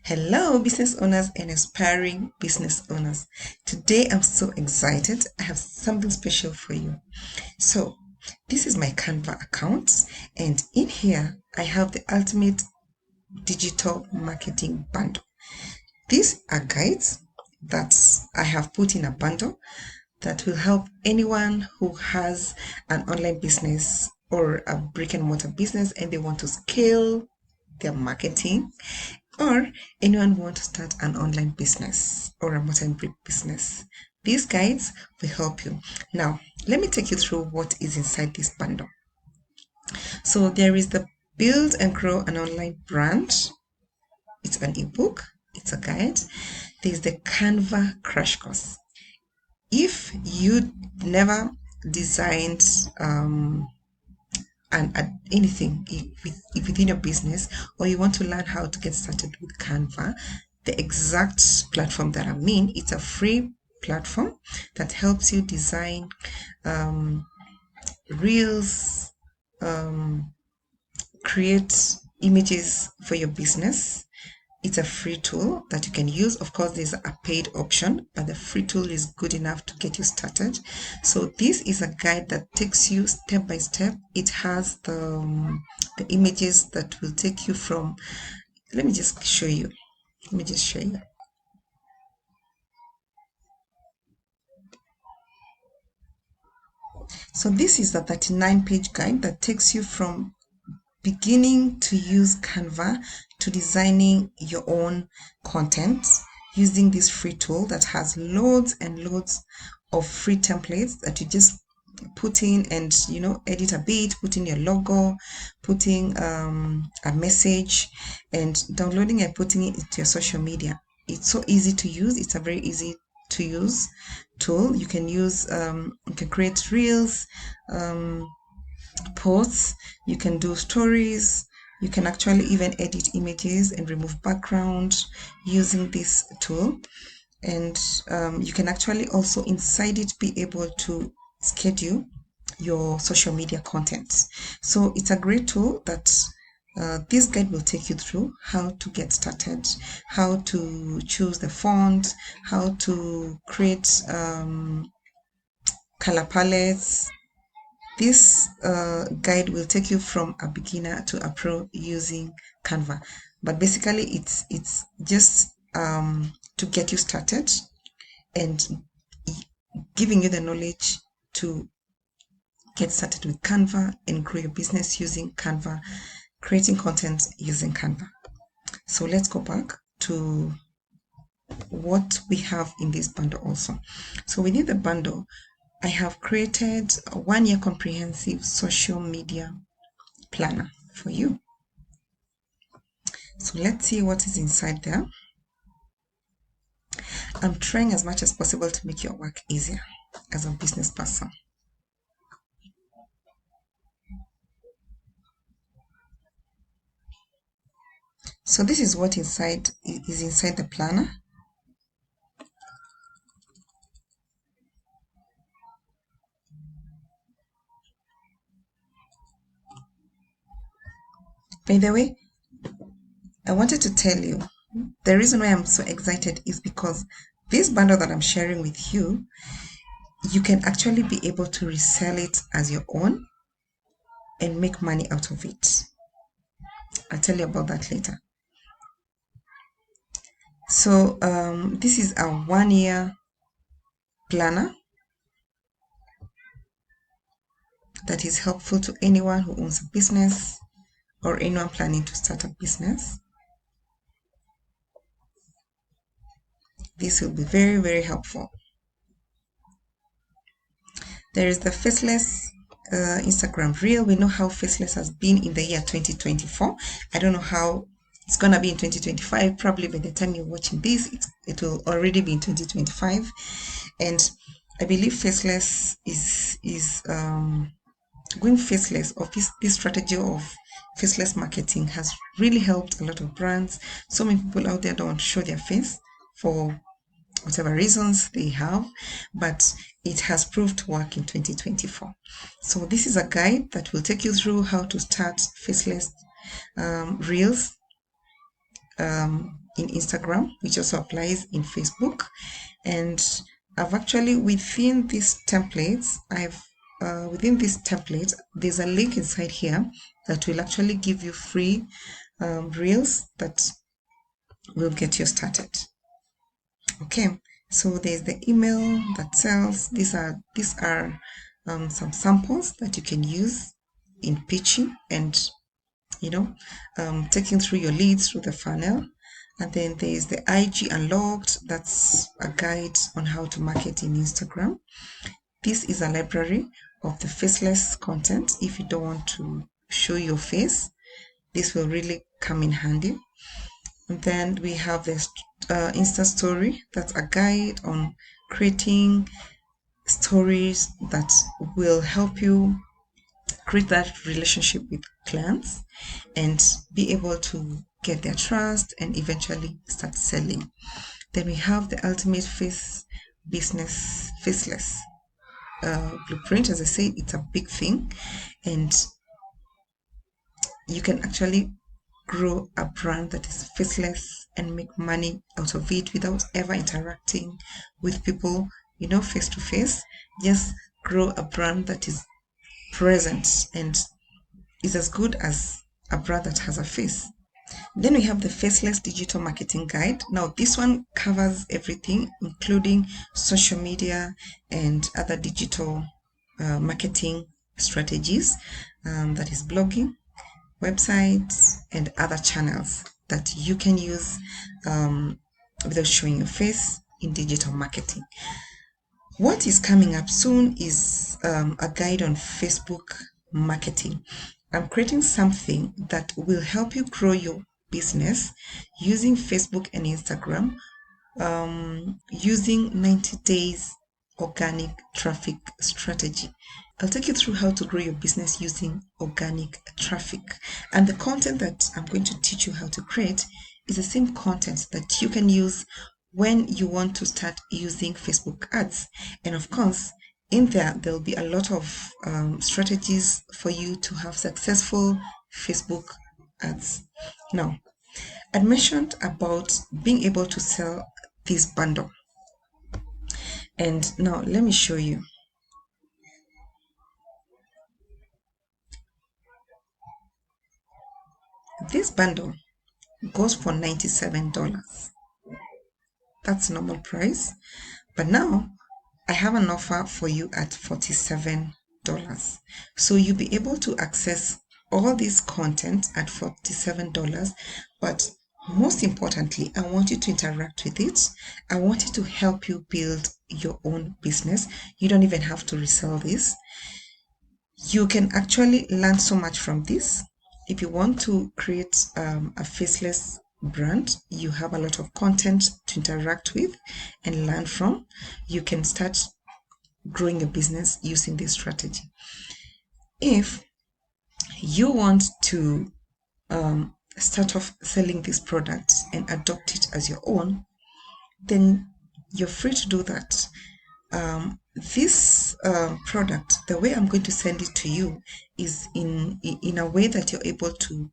Hello, business owners and aspiring business owners. Today I'm so excited. I have something special for you. So, this is my Canva account, and in here I have the ultimate digital marketing bundle. These are guides that I have put in a bundle that will help anyone who has an online business or a brick and mortar business and they want to scale their marketing, or anyone who wants to start an online business or a mortar and brick business. These guides will help you. Now, let me take you through what is inside this bundle. So there is the Build and Grow an Online Brand. It's an ebook, it's a guide. There's the Canva Crash Course. If you never designed anything within your business, or you want to learn how to get started with Canva, the exact platform that I'm in, it's a free platform that helps you design reels, create images for your business. It's a free tool that you can use. Of course, there's a paid option, but the free tool is good enough to get you started. So this is a guide that takes you step by step. It has the images that will take you from, let me just show you. So this is a 39-page guide that takes you from beginning to use Canva to designing your own content using this free tool that has loads and loads of free templates that you just put in and edit a bit, put in your logo, putting a message, and downloading and putting it into your social media. It's so easy to use. It's a very easy to use tool. You can use you can create reels, posts, you can do stories, you can actually even edit images and remove background using this tool. And you can actually also inside it be able to schedule your social media content. So it's a great tool that this guide will take you through how to get started, how to choose the font, how to create color palettes. This guide will take you from a beginner to a pro using Canva. But basically, it's just to get you started and giving you the knowledge to get started with Canva and grow your business using Canva, creating content using Canva. So let's go back to what we have in this bundle also. So within the bundle, I have created a 1-year comprehensive social media planner for you. So let's see what is inside there. I'm trying as much as possible to make your work easier as a business person. So this is what is inside the planner. By the way, I wanted to tell you, the reason why I'm so excited is because this bundle that I'm sharing with you, you can actually be able to resell it as your own and make money out of it. I'll tell you about that later. So this is a 1-year planner that is helpful to anyone who owns a business or anyone planning to start a business. This will be very, very helpful. There is the Faceless Instagram Reel. We know how Faceless has been in the year 2024. I don't know how it's going to be in 2025. Probably by the time you're watching this, it will already be in 2025. And I believe Faceless is going faceless, or this strategy of faceless marketing has really helped a lot of brands. So many people out there don't show their face for whatever reasons they have, but it has proved to work in 2024. So this is a guide that will take you through how to start faceless reels, in Instagram, which also applies in Facebook. And I've actually, within these templates, within this template, there's a link inside here that will actually give you free reels that will get you started. Okay, so there's the email that sells. These are some samples that you can use in pitching and taking through your leads through the funnel. And then there's the IG Unlocked. That's a guide on how to market in Instagram. This is a library of the faceless content. If you don't want to show your face, this will really come in handy. And then we have the Insta Story. That's a guide on creating stories that will help you create that relationship with clients and be able to get their trust and eventually start selling. Then we have the ultimate faceless blueprint. As I said, it's a big thing, and you can actually grow a brand that is faceless and make money out of it without ever interacting with people, face to face. Just grow a brand that is present and is as good as a brand that has a face. Then we have the Faceless Digital Marketing Guide. Now, this one covers everything, including social media and other digital marketing strategies, that is blogging, websites, and other channels that you can use without showing your face in digital marketing. What is coming up soon is a guide on Facebook marketing. I'm creating something that will help you grow your business using Facebook and Instagram, using 90 days organic traffic strategy. I'll take you through how to grow your business using organic traffic. And the content that I'm going to teach you how to create is the same content that you can use when you want to start using Facebook ads. And of course, in there'll be a lot of strategies for you to have successful Facebook ads. Now, I mentioned about being able to sell this bundle. And now let me show you. This bundle goes for $97. That's normal price. But now I have an offer for you at $47. So you'll be able to access all this content at $47. But most importantly, I want you to interact with it. I want it to help you build your own business. You don't even have to resell this. You can actually learn so much from this. If you want to create a faceless brand, you have a lot of content to interact with and learn from. You can start growing your business using this strategy. If you want to start off selling these products and adopt it as your own, then you're free to do that. This product, the way I'm going to send it to you is in a way that you're able to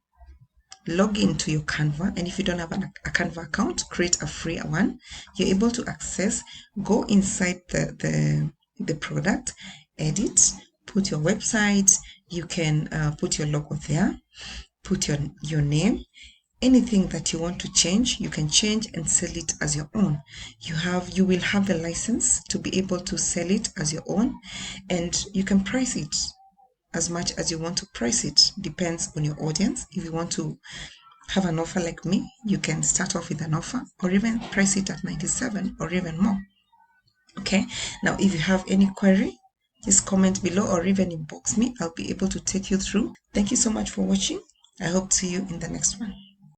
log into your Canva. And if you don't have a Canva account, create a free one. You're able to access, go inside the product, edit, put your website. You can put your logo there, put your name. Anything that you want to change, you can change and sell it as your own. You will have the license to be able to sell it as your own, and you can price it as much as you want to price it. Depends on your audience. If you want to have an offer like me, you can start off with an offer or even price it at 97 or even more. Okay, now if you have any query, just comment below or even inbox me. I'll be able to take you through. Thank you so much for watching. I hope to see you in the next one.